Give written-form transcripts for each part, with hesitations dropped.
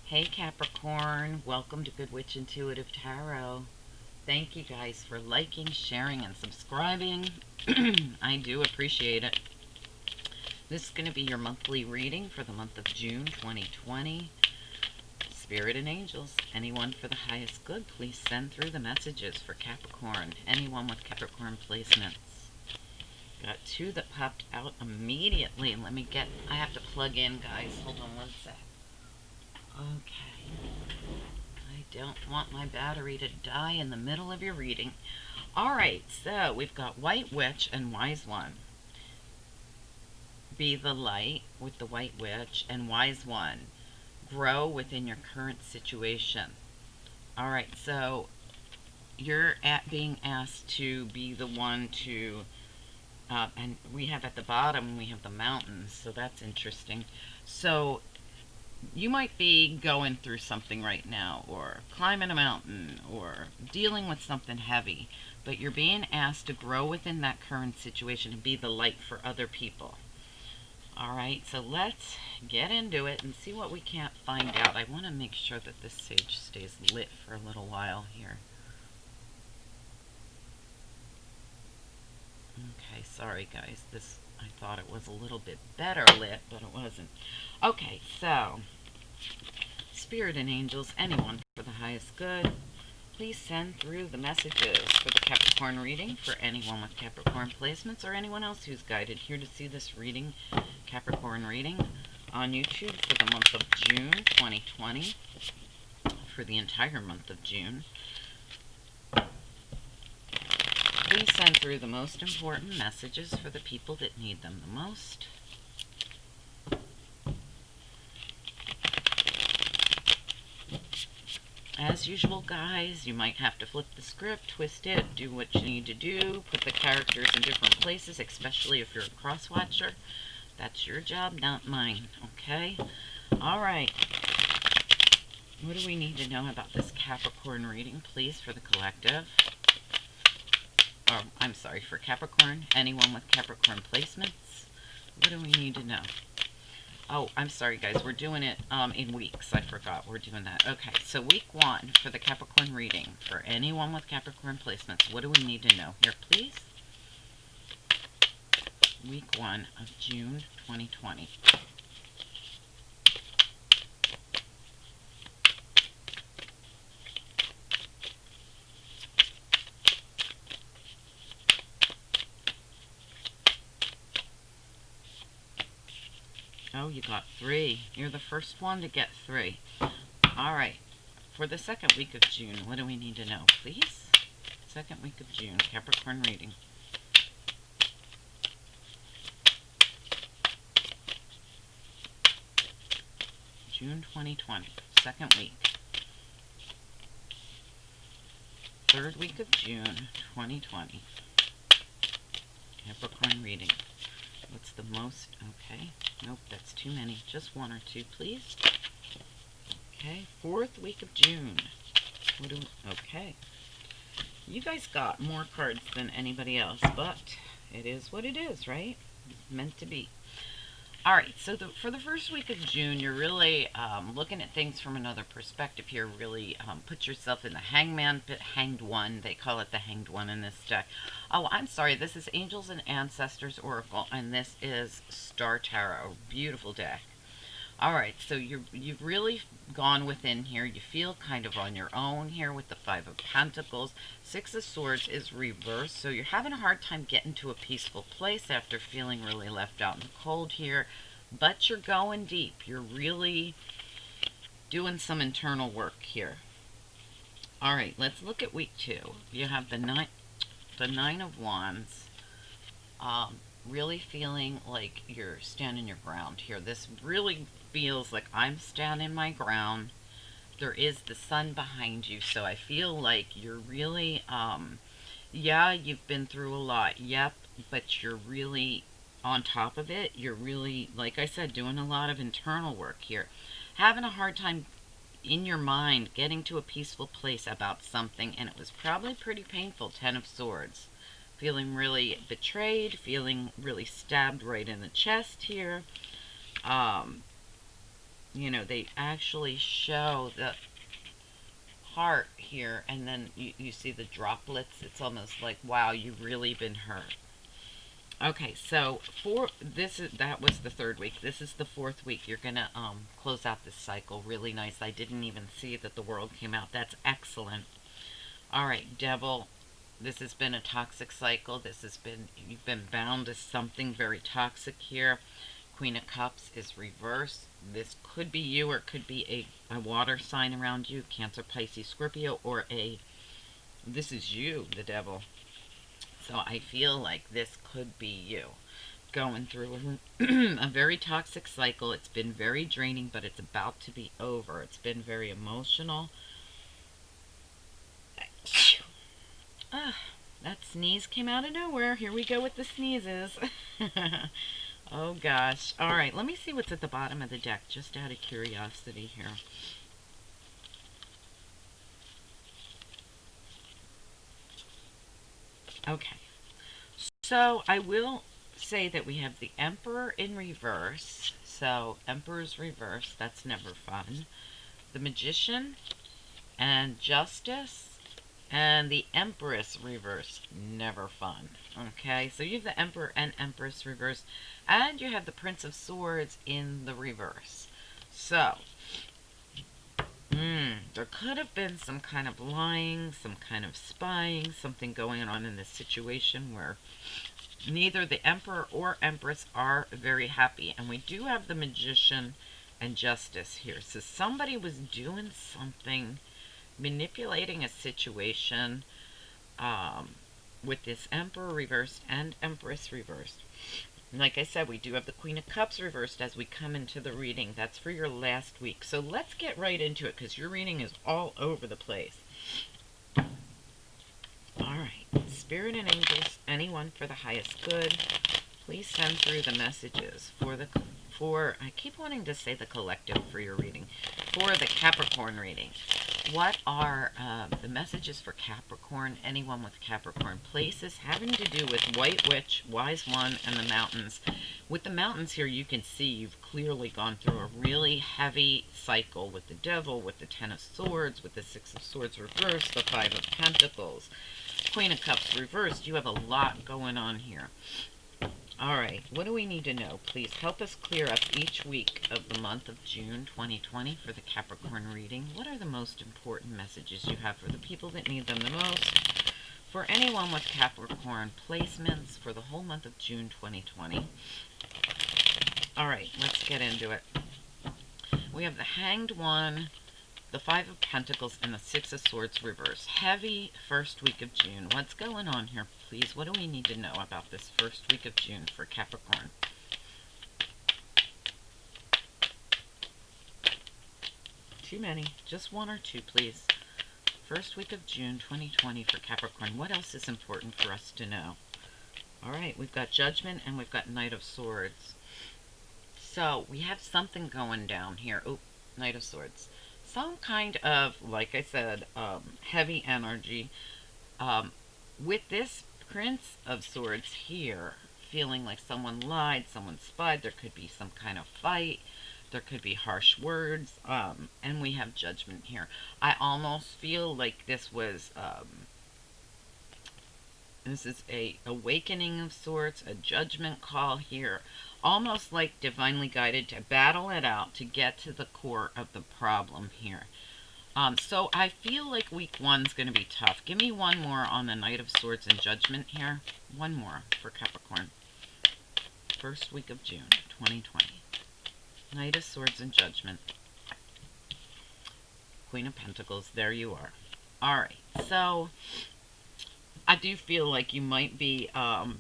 Hey Capricorn, welcome to Good Witch Intuitive Tarot. Thank you guys for liking, sharing, and subscribing. I do appreciate it. This is going to be your monthly reading for the month of June 2020. Spirit and angels, anyone for the highest good, please send through the messages for Capricorn. Anyone with Capricorn placements. Got two that popped out immediately. I have to plug in, guys. Hold on one sec. Okay. I don't want my battery to die in the middle of your reading. Alright, so we've got White Witch and Wise One. Be the light with the White Witch, and Wise One. Grow within your current situation. Alright, so you're being asked to be the one to, and we have at the bottom, we have the mountains, so that's interesting. So you might be going through something right now, or climbing a mountain, or dealing with something heavy, but you're being asked to grow within that current situation and be the light for other people. Alright, so let's get into it and see what we can't find out. I want to make sure that this sage stays lit for a little while here. Okay, sorry guys, I thought it was a little bit better lit, but it wasn't. Okay, so Spirit and angels, anyone for the highest good, please send through the messages for the Capricorn reading for anyone with Capricorn placements or anyone else who's guided here to see this reading, Capricorn reading, on YouTube for the month of June 2020, for the entire month of June. Please send through the most important messages for the people that need them the most. As usual, guys, you might have to flip the script, twist it, do what you need to do, put the characters in different places, especially if you're a cross-watcher. That's your job, not mine, okay? Alright. What do we need to know about this Capricorn reading, please, for the collective? Or, I'm sorry, for Capricorn, anyone with Capricorn placements? What do we need to know? Oh, I'm sorry, guys. We're doing it in weeks. I forgot we're doing that. Okay, so week 1 for the Capricorn reading. For anyone with Capricorn placements, what do we need to know here, please? Week 1 of June 2020. Oh, you got 3. You're the first one to get 3. Alright. For the second week of June, what do we need to know, please? Second week of June, Capricorn reading. June 2020, second week. Third week of June 2020. Capricorn reading. What's the most? Okay. Nope, that's too many. Just 1 or 2, please. Okay. Fourth week of June. Okay. You guys got more cards than anybody else, but it is what it is, right? It's meant to be. Alright, so for the first week of June, you're really looking at things from another perspective here. Really put yourself in the hanged one. They call it the hanged one in this deck. Oh, I'm sorry. This is Angels and Ancestors Oracle, and this is Star Tarot. Beautiful deck. Alright, so you've really gone within here. You feel kind of on your own here with the 5 of Pentacles. 6 of Swords is reversed, so you're having a hard time getting to a peaceful place after feeling really left out in the cold here. But you're going deep. You're really doing some internal work here. Alright, let's look at week 2. You have the Nine of Wands. Really feeling like you're standing your ground here. This really feels like I'm standing my ground. There is the sun behind you, so I feel like you're really, yeah, you've been through a lot, yep, but you're really on top of it. You're really, like I said, doing a lot of internal work here. Having a hard time in your mind getting to a peaceful place about something, and it was probably pretty painful. 10 of Swords. Feeling really betrayed, feeling really stabbed right in the chest here. you know, they actually show the heart here, and then you see the droplets. It's almost like, wow, you've really been hurt. Okay, so that was the third week. This is the fourth week. You're gonna close out this cycle really nice. I didn't even see that the world came out. That's excellent. All right, Devil. This has been a toxic cycle. You've been bound to something very toxic here. Queen of Cups is reversed. This could be you, or it could be a water sign around you, Cancer, Pisces, Scorpio, or this is you, the Devil. So I feel like this could be you going through a very toxic cycle. It's been very draining, but it's about to be over. It's been very emotional. That sneeze came out of nowhere. Here we go with the sneezes. Oh gosh. All right, let me see what's at the bottom of the deck, just out of curiosity here. Okay. So I will say that we have the Emperor in reverse. So Emperor's reverse, that's never fun. The Magician and Justice. And the Empress reverse, never fun. Okay, so you have the Emperor and Empress reverse, and you have the Prince of Swords in the reverse. So, there could have been some kind of lying, some kind of spying, something going on in this situation where neither the Emperor or Empress are very happy. And we do have the Magician and Justice here. So somebody was doing something, manipulating a situation with this Emperor reversed and Empress reversed. And like I said, we do have the Queen of Cups reversed as we come into the reading. That's for your last week. So let's get right into it, because your reading is all over the place. Alright, Spirit and Angels, anyone for the highest good, please send through the messages for I keep wanting to say the collective for your reading, for the Capricorn reading. What are the messages for Capricorn, anyone with Capricorn? Places having to do with White Witch, Wise One, and the mountains. With the mountains here, you can see you've clearly gone through a really heavy cycle with the Devil, with the Ten of Swords, with the Six of Swords reversed, the Five of Pentacles, Queen of Cups reversed. You have a lot going on here. Alright, what do we need to know? Please help us clear up each week of the month of June 2020 for the Capricorn reading. What are the most important messages you have for the people that need them the most? For anyone with Capricorn, placements for the whole month of June 2020. Alright, let's get into it. We have the Hanged One, the Five of Pentacles, and the Six of Swords reverse. Heavy first week of June. What's going on here, please? What do we need to know about this first week of June for Capricorn? Too many. Just one or two, please. First week of June 2020 for Capricorn. What else is important for us to know? Alright, we've got Judgment and we've got Knight of Swords. So, we have something going down here. Oh, Knight of Swords. Some kind of, like I said, heavy energy. With this Prince of Swords here, feeling like someone lied, someone spied, there could be some kind of fight, there could be harsh words, and we have Judgment here. I almost feel like this is a awakening of sorts, a judgment call here, almost like divinely guided to battle it out, to get to the core of the problem here. So I feel like week one's going to be tough. Give me one more on the Knight of Swords and Judgment here. One more for Capricorn. First week of June 2020. Knight of Swords and Judgment. Queen of Pentacles. There you are. Alright, so I do feel like you might be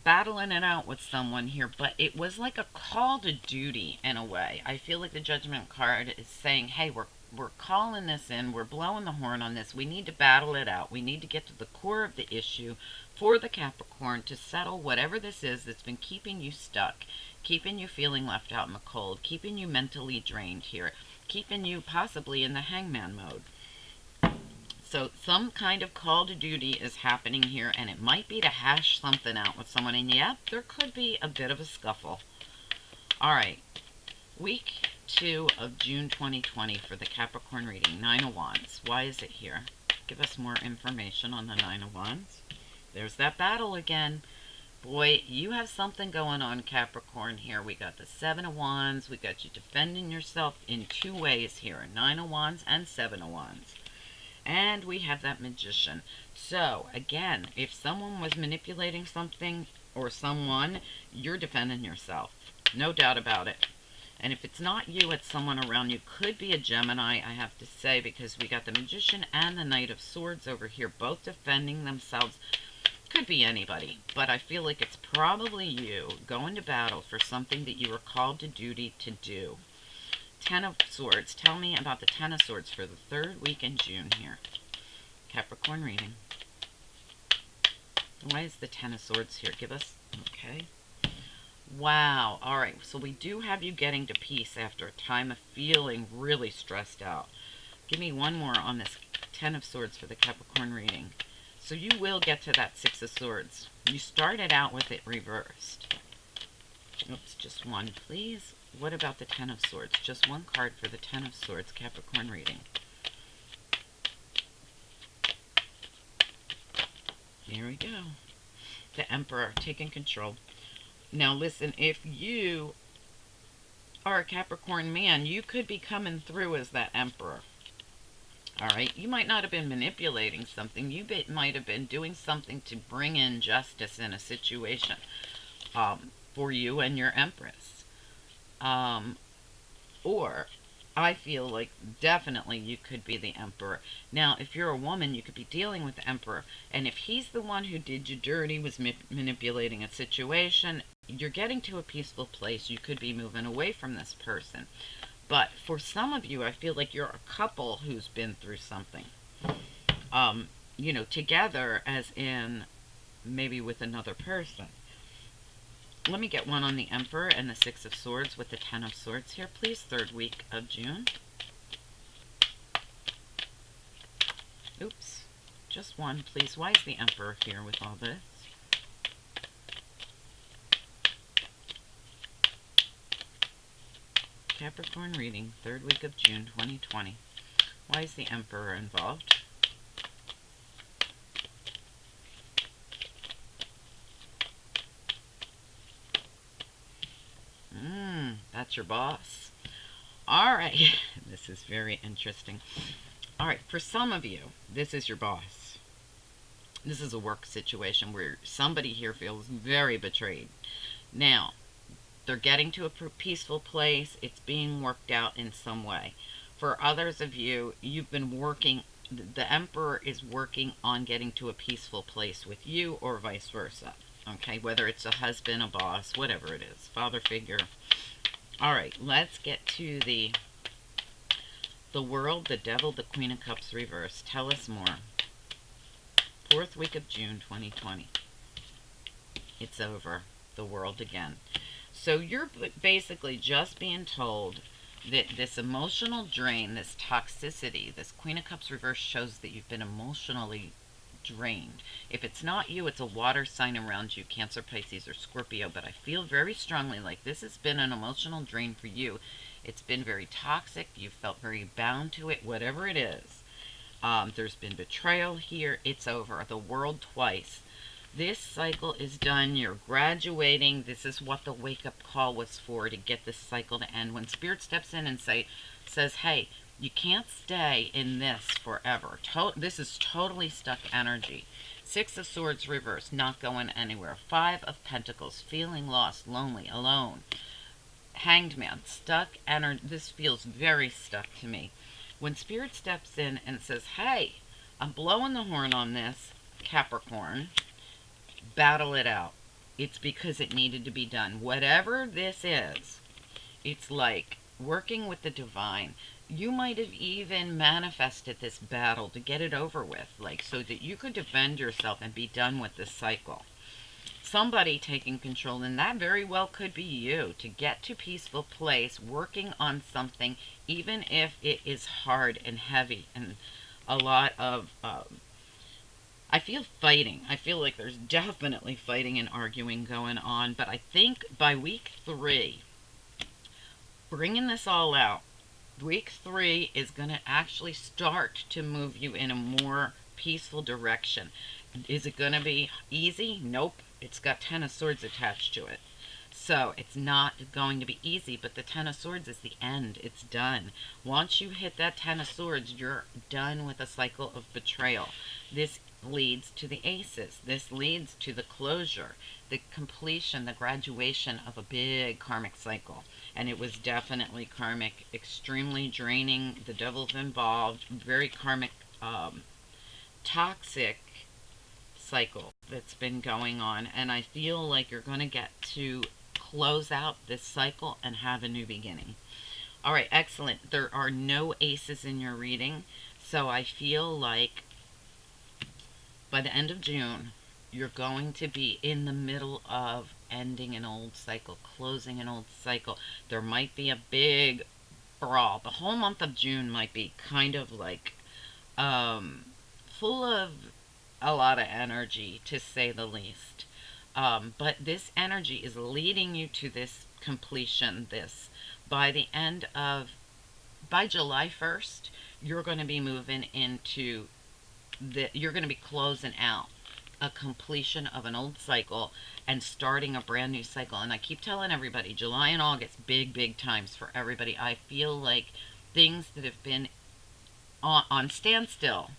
battling it out with someone here, but it was like a call to duty in a way. I feel like the Judgment card is saying, hey, we're calling this in, we're blowing the horn on this, we need to battle it out, we need to get to the core of the issue for the Capricorn to settle whatever this is that's been keeping you stuck, keeping you feeling left out in the cold, keeping you mentally drained here, keeping you possibly in the hangman mode. So some kind of call to duty is happening here, and it might be to hash something out with someone, and yep, there could be a bit of a scuffle. Alright, week 2 of June 2020 for the Capricorn reading. 9 of Wands. Why is it here? Give us more information on the 9 of Wands. There's that battle again. Boy, you have something going on, Capricorn, here. We got the 7 of Wands. We got you defending yourself in 2 ways here. 9 of Wands and 7 of Wands. And we have that Magician. So, again, if someone was manipulating something or someone, you're defending yourself. No doubt about it. And if it's not you, it's someone around you. Could be a Gemini, I have to say, because we got the Magician and the Knight of Swords over here, both defending themselves. Could be anybody, but I feel like it's probably you going to battle for something that you were called to duty to do. 10 of Swords. Tell me about the 10 of Swords for the 3rd week in June here. Capricorn reading. Why is the 10 of Swords here? Give us, okay. Wow. All right. So we do have you getting to peace after a time of feeling really stressed out. Give me one more on this 10 of Swords for the Capricorn reading. So you will get to that 6 of Swords. You started out with it reversed. Oops, just one, please. What about the 10 of Swords? Just one card for the 10 of Swords, Capricorn reading. Here we go. The Emperor taking control. Now listen, if you are a Capricorn man, you could be coming through as that Emperor. Alright, you might not have been manipulating something. You might have been doing something to bring in justice in a situation for you and your Empress. Or, I feel like definitely you could be the Emperor. Now, if you're a woman, you could be dealing with the Emperor. And if he's the one who did you dirty, was manipulating a situation, you're getting to a peaceful place. You could be moving away from this person. But for some of you, I feel like you're a couple who's been through something. You know, together, as in maybe with another person. Let me get one on the Emperor and the 6 of Swords with the 10 of Swords here, please. 3rd week of June. Oops. Just one, please. Why is the Emperor here with all this? Capricorn reading, 3rd week of June 2020. Why is the Emperor involved? That's your boss. Alright, this is very interesting. Alright, for some of you, this is your boss. This is a work situation where somebody here feels very betrayed. Now, they're getting to a peaceful place. It's being worked out in some way. For others of you, you've been working, the Emperor is working on getting to a peaceful place with you or vice versa. Okay, whether it's a husband, a boss, whatever it is, father figure. Alright, let's get to the World, the Devil, the Queen of Cups reversed. Tell us more. 4th week of June 2020. It's over. The World again. So you're basically just being told that this emotional drain, this toxicity, this Queen of Cups reverse shows that you've been emotionally drained. If it's not you, it's a water sign around you, Cancer, Pisces, or Scorpio. But I feel very strongly like this has been an emotional drain for you. It's been very toxic. You felt very bound to it, whatever it is. There's been betrayal here. It's over. The World twice. This cycle is done. You're graduating. This is what the wake-up call was for, to get this cycle to end. When Spirit steps in and says, hey, you can't stay in this forever. This is totally stuck energy. 6 of Swords reversed, not going anywhere. 5 of Pentacles, feeling lost, lonely, alone. Hanged Man, stuck energy. This feels very stuck to me. When Spirit steps in and says, hey, I'm blowing the horn on this, Capricorn, battle it out. It's because it needed to be done. Whatever this is, it's like working with the divine. You might have even manifested this battle to get it over with, like so that you could defend yourself and be done with this cycle. Somebody taking control, and that very well could be you, to get to a peaceful place, working on something, even if it is hard and heavy and a lot of I feel fighting. I feel like there's definitely fighting and arguing going on. But I think by week 3, bringing this all out. Week 3 is going to actually start to move you in a more peaceful direction. Is it going to be easy? Nope. It's got 10 of Swords attached to it. So it's not going to be easy, but the 10 of Swords is the end. It's done. Once you hit that 10 of Swords, you're done with a cycle of betrayal. This leads to the Aces. This leads to the closure, the completion, the graduation of a big karmic cycle. And it was definitely karmic, extremely draining. The devil's involved, very karmic, toxic cycle that's been going on. And I feel like you're going to get to close out this cycle and have a new beginning. All right, excellent. There are no aces in your reading, so I feel like by the end of June, you're going to be in the middle of ending an old cycle, closing an old cycle. There might be a big brawl. The whole month of June might be kind of like full of a lot of energy, to say the least. But this energy is leading you to this completion. This, by the end of, by July 1st, you're going to be moving into you're going to be closing out a completion of an old cycle and starting a brand new cycle. And I keep telling everybody, July and August, big times for everybody. I feel like things that have been on standstill,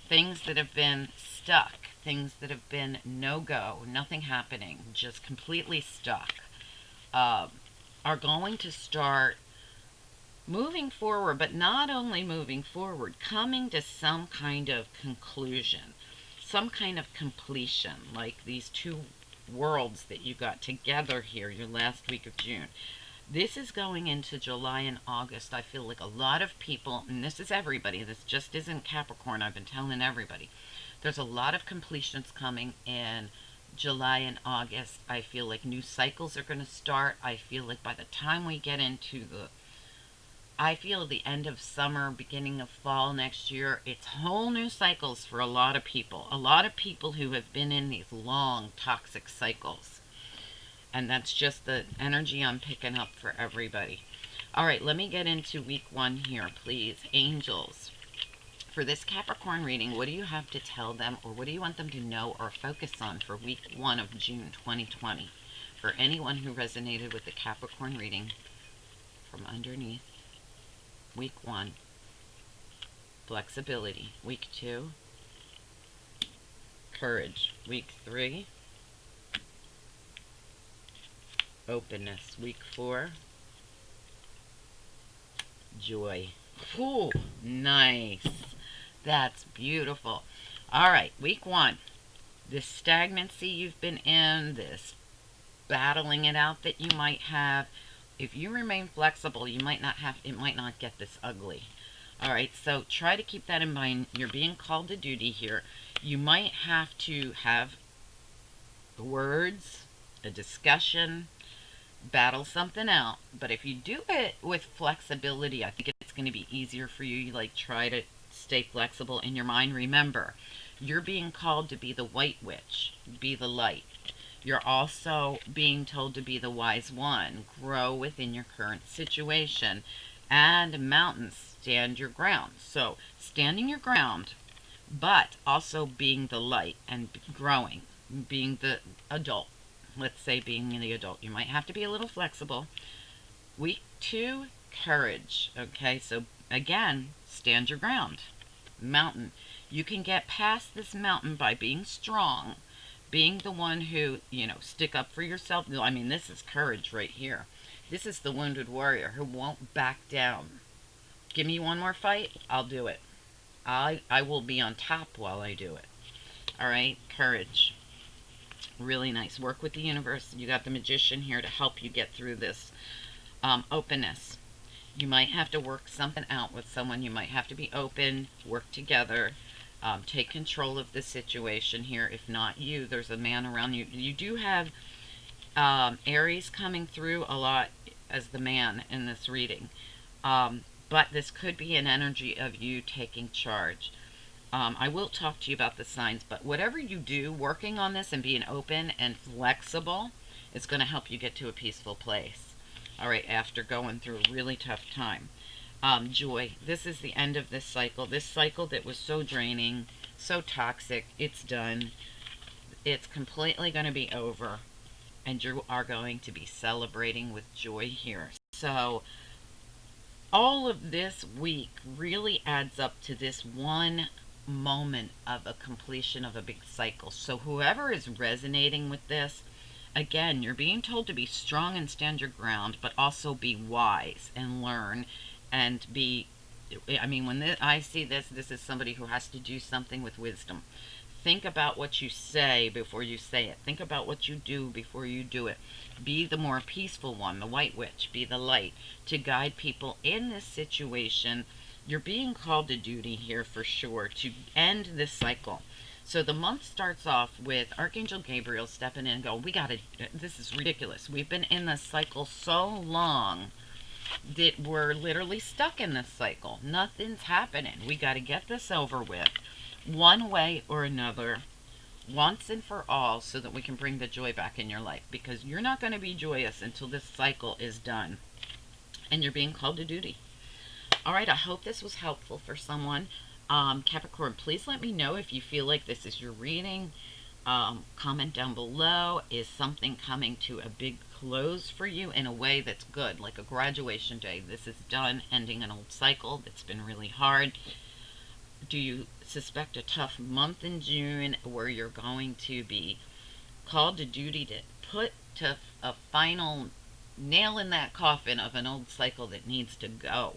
things that have been stuck, things that have been no-go, nothing happening, just completely stuck, are going to start moving forward, but not only moving forward, coming to some kind of conclusion, some kind of completion, like these two worlds that you got together here, your last week of June. This is going into July and August. I feel like a lot of people, and this is everybody, this just isn't Capricorn, I've been telling everybody, there's a lot of completions coming in July and August. I feel like new cycles are going to start. I feel like by the time we get into I feel the end of summer, beginning of fall next year, it's whole new cycles for a lot of people. A lot of people who have been in these long, toxic cycles. And that's just the energy I'm picking up for everybody. All right, let me get into week 1 here, please. Angels. For this Capricorn reading, what do you have to tell them, or what do you want them to know or focus on for week 1 of June 2020? For anyone who resonated with the Capricorn reading from underneath. Week 1, flexibility. Week 2, courage. Week 3, openness. Week 4, joy. Ooh, nice. That's beautiful. All right, week 1, this stagnancy you've been in, this battling it out that you might have. If you remain flexible, you might not have, it might not get this ugly. All right, so try to keep that in mind. You're being called to duty here. You might have to have words, a discussion, battle something out. But if you do it with flexibility, I think it's going to be easier for you. You like try to stay flexible in your mind. Remember, you're being called to be the white witch, be the light. You're also being told to be the wise one, grow within your current situation, and mountains, stand your ground. So standing your ground, but also being the light and growing, being the adult. Let's say being the adult. You might have to be a little flexible. Week 2, courage. Okay, so again, stand your ground. Mountain. You can get past this mountain by being strong. Being the one who, stick up for yourself. I mean, this is courage right here. This is the wounded warrior who won't back down. Give me one more fight, I'll do it. I will be on top while I do it. All right, courage. Really nice. Work with the universe. You got the magician here to help you get through this. Openness. You might have to work something out with someone. You might have to be open, work together. Take control of the situation here. If not you, there's a man around you. You do have Aries coming through a lot as the man in this reading. But this could be an energy of you taking charge. I will talk to you about the signs, but whatever you do, working on this and being open and flexible is going to help you get to a peaceful place. All right, after going through a really tough time. Joy, this is the end of this cycle. This cycle that was so draining, so toxic, it's done. It's completely going to be over. And you are going to be celebrating with joy here. So, all of this week really adds up to this one moment of a completion of a big cycle. So, whoever is resonating with this, again, you're being told to be strong and stand your ground, but also be wise and learn and be. I mean, when I see this, this is somebody who has to do something with wisdom. Think about what you say before you say it. Think about what you do before you do it. Be the more peaceful one, the white witch. Be the light to guide people in this situation. You're being called to duty here for sure to end this cycle. So the month starts off with Archangel Gabriel stepping in and go, we got to, this is ridiculous. We've been in this cycle so long that we're literally stuck in this cycle. Nothing's happening. We got to get this over with one way or another, once and for all, so that we can bring the joy back in your life, because you're not going to be joyous until this cycle is done and you're being called to duty. All right, I hope this was helpful for someone. Capricorn, please let me know if you feel like this is your reading. Comment down below. Is something coming to a big close for you in a way that's good, like a graduation day? This is done, ending an old cycle that's been really hard. Do you suspect a tough month in June where you're going to be called to duty to put to a final nail in that coffin of an old cycle that needs to go?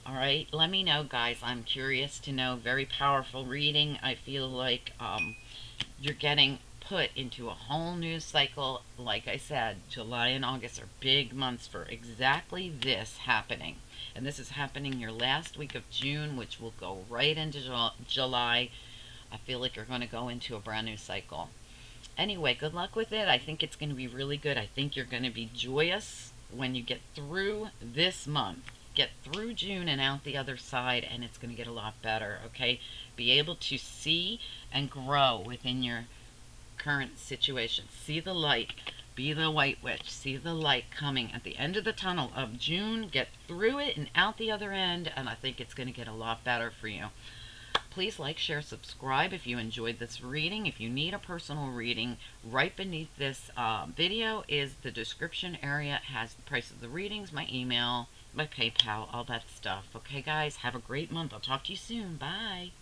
All right, let me know, guys. I'm curious to know. Very powerful reading. I feel like you're getting put into a whole new cycle. Like I said, July and August are big months for exactly this happening. And this is happening your last week of June, which will go right into July. I feel like you're going to go into a brand new cycle. Anyway, good luck with it. I think it's going to be really good. I think you're going to be joyous when you get through this month. Get through June and out the other side, and it's going to get a lot better, okay? Be able to see and grow within your current situation. See the light. Be the white witch. See the light coming at the end of the tunnel of June. Get through it and out the other end, and I think it's going to get a lot better for you. Please like, share, subscribe if you enjoyed this reading. If you need a personal reading, right beneath this video is the description area. It has the price of the readings, my email, my PayPal, all that stuff. Okay, guys, have a great month. I'll talk to you soon. Bye.